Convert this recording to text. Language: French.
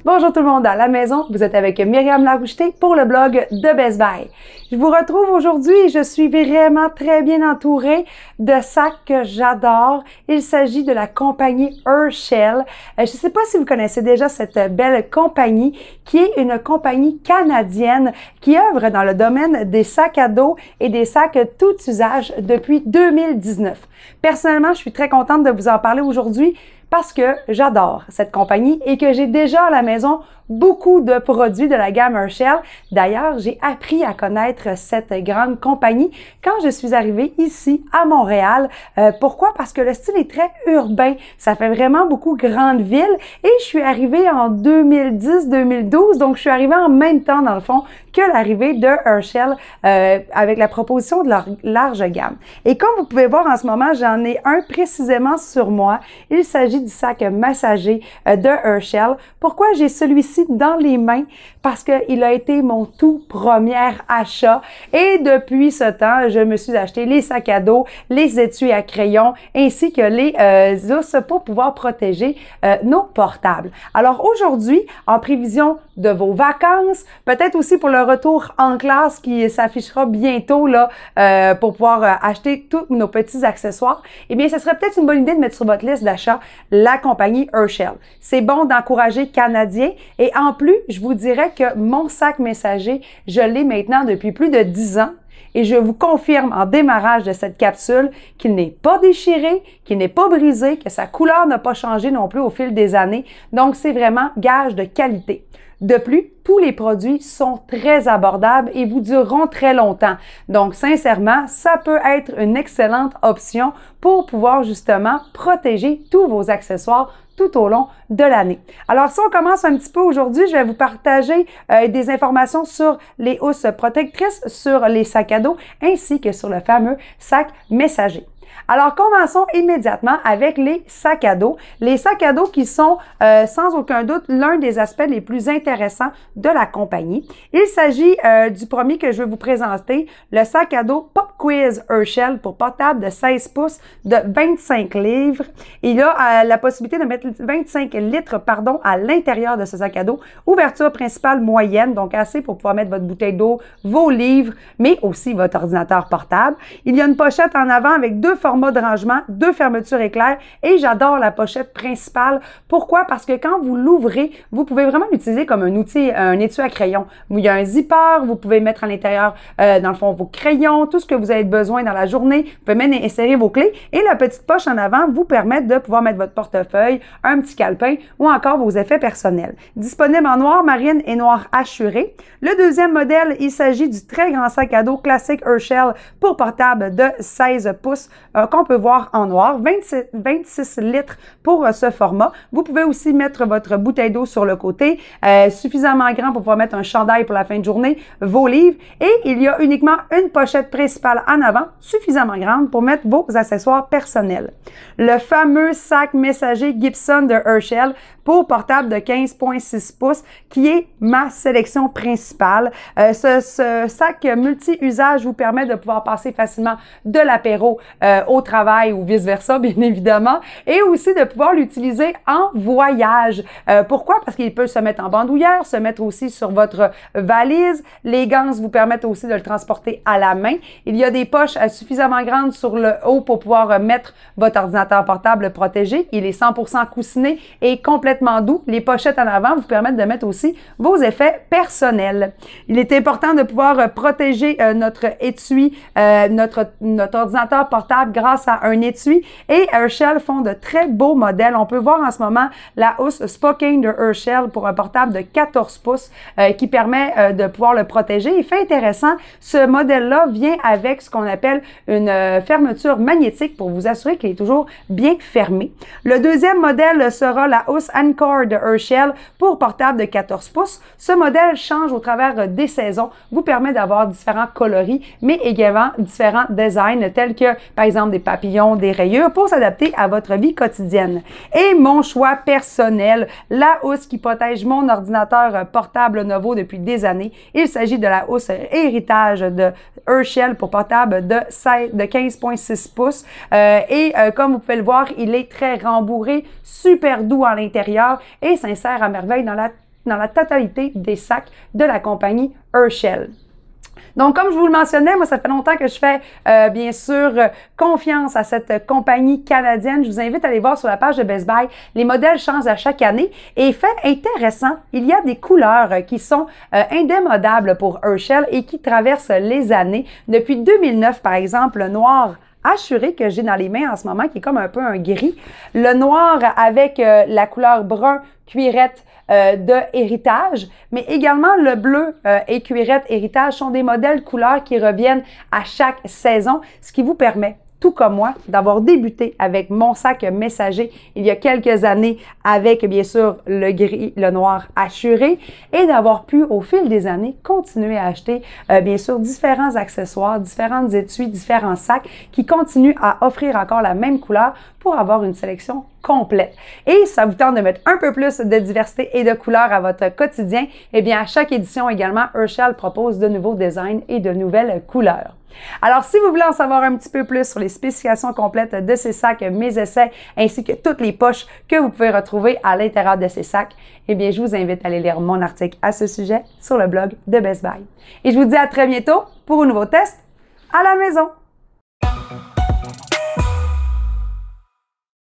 Bonjour tout le monde à la maison, vous êtes avec Myriam Laroucheté pour le blog de Best Buy. Je vous retrouve aujourd'hui et je suis vraiment très bien entourée de sacs que j'adore. Il s'agit de la compagnie Herschel. Je ne sais pas si vous connaissez déjà cette belle compagnie qui est une compagnie canadienne qui œuvre dans le domaine des sacs à dos et des sacs tout usage depuis 2019. Personnellement, je suis très contente de vous en parler aujourd'hui parce que j'adore cette compagnie et que j'ai déjà à la maison beaucoup de produits de la gamme Herschel. D'ailleurs, j'ai appris à connaître cette grande compagnie quand je suis arrivée ici à Montréal. Pourquoi? Parce que le style est très urbain. Ça fait vraiment beaucoup grande ville et je suis arrivée en 2010-2012, donc je suis arrivée en même temps dans le fond que l'arrivée de Herschel avec la proposition de leur large gamme. Et comme vous pouvez voir en ce moment, j'en ai un précisément sur moi. Il s'agit du sac massager de Herschel. Pourquoi j'ai celui-ci dans les mains? Parce qu'il a été mon tout premier achat et depuis ce temps, je me suis acheté les sacs à dos, les étuis à crayon ainsi que les housses pour pouvoir protéger nos portables. Alors aujourd'hui, en prévision de vos vacances, peut-être aussi pour le retour en classe qui s'affichera bientôt là pour pouvoir acheter tous nos petits accessoires, eh bien, ce serait peut-être une bonne idée de mettre sur votre liste d'achat la compagnie Herschel. C'est bon d'encourager Canadiens et en plus, je vous dirais que mon sac messager, je l'ai maintenant depuis plus de 10 ans. Et je vous confirme en démarrage de cette capsule qu'il n'est pas déchiré, qu'il n'est pas brisé, que sa couleur n'a pas changé non plus au fil des années. Donc, c'est vraiment gage de qualité. De plus, tous les produits sont très abordables et vous dureront très longtemps. Donc, sincèrement, ça peut être une excellente option pour pouvoir justement protéger tous vos accessoires tout au long de l'année. Alors, si on commence un petit peu aujourd'hui, je vais vous partager des informations sur les housses protectrices, sur les sacs à dos, ainsi que sur le fameux sac messager. Alors, commençons immédiatement avec les sacs à dos. Les sacs à dos qui sont sans aucun doute l'un des aspects les plus intéressants de la compagnie. Il s'agit du premier que je vais vous présenter, le sac à dos Pop Quiz Herschel pour portable de 16 pouces de 25 livres. Il a la possibilité de mettre 25 litres à l'intérieur de ce sac à dos. Ouverture principale moyenne, donc assez pour pouvoir mettre votre bouteille d'eau, vos livres, mais aussi votre ordinateur portable. Il y a une pochette en avant avec deux formats de rangement, deux fermetures éclair et j'adore la pochette principale. Pourquoi? Parce que quand vous l'ouvrez, vous pouvez vraiment l'utiliser comme un outil, un étui à crayon. Il y a un zipper, vous pouvez mettre à l'intérieur, dans le fond, vos crayons, tout ce que vous avez besoin dans la journée. Vous pouvez même insérer vos clés et la petite poche en avant vous permet de pouvoir mettre votre portefeuille, un petit calepin ou encore vos effets personnels. Disponible en noir marine et noir hachuré. Le deuxième modèle, il s'agit du très grand sac à dos classique Herschel pour portable de 16 pouces qu'on peut voir en noir, 26 litres pour ce format. Vous pouvez aussi mettre votre bouteille d'eau sur le côté, suffisamment grand pour pouvoir mettre un chandail pour la fin de journée, vos livres et il y a uniquement une pochette principale en avant, suffisamment grande pour mettre vos accessoires personnels. Le fameux sac messager Gibson de Herschel pour portable de 15,6 pouces qui est ma sélection principale. Ce sac multi-usage vous permet de pouvoir passer facilement de l'apéro au travail ou vice-versa, bien évidemment, et aussi de pouvoir l'utiliser en voyage. Pourquoi? Parce qu'il peut se mettre en bandoulière, se mettre aussi sur votre valise. Les ganses vous permettent aussi de le transporter à la main. Il y a des poches suffisamment grandes sur le haut pour pouvoir mettre votre ordinateur portable protégé. Il est 100% coussiné et complètement doux. Les pochettes en avant vous permettent de mettre aussi vos effets personnels. Il est important de pouvoir protéger notre étui, notre ordinateur portable grâce à un étui et Herschel font de très beaux modèles. On peut voir en ce moment la housse Spokane de Herschel pour un portable de 14 pouces qui permet de pouvoir le protéger. Et fait intéressant, ce modèle-là vient avec ce qu'on appelle une fermeture magnétique pour vous assurer qu'il est toujours bien fermé. Le deuxième modèle sera la housse Encore de Herschel pour portable de 14 pouces. Ce modèle change au travers des saisons, vous permet d'avoir différents coloris, mais également différents designs tels que, par exemple, des papillons, des rayures pour s'adapter à votre vie quotidienne. Et mon choix personnel, la housse qui protège mon ordinateur portable Lenovo depuis des années. Il s'agit de la housse héritage de Herschel pour portable de 15,6 pouces. Comme vous pouvez le voir, il est très rembourré, super doux à l'intérieur et s'insère à merveille dans la dans la totalité des sacs de la compagnie Herschel. Donc, comme je vous le mentionnais, moi, ça fait longtemps que je fais, bien sûr, confiance à cette compagnie canadienne. Je vous invite à aller voir sur la page de Best Buy. Les modèles changent à chaque année. Et fait intéressant, il y a des couleurs qui sont indémodables pour Herschel et qui traversent les années. Depuis 2009, par exemple, le noir Assuré que j'ai dans les mains en ce moment, qui est comme un peu un gris. Le noir avec la couleur brun cuirette de héritage, mais également le bleu et cuirette héritage sont des modèles couleurs qui reviennent à chaque saison, ce qui vous permet, tout comme moi, d'avoir débuté avec mon sac messager il y a quelques années avec, bien sûr, le gris, le noir assuré et d'avoir pu, au fil des années, continuer à acheter, bien sûr, différents accessoires, différentes étuis, différents sacs qui continuent à offrir encore la même couleur pour avoir une sélection complète. Et ça vous tente de mettre un peu plus de diversité et de couleurs à votre quotidien, eh bien, à chaque édition également, Herschel propose de nouveaux designs et de nouvelles couleurs. Alors, si vous voulez en savoir un petit peu plus sur les spécifications complètes de ces sacs, mes essais, ainsi que toutes les poches que vous pouvez retrouver à l'intérieur de ces sacs, eh bien, je vous invite à aller lire mon article à ce sujet sur le blog de Best Buy. Et je vous dis à très bientôt pour un nouveau test à la maison.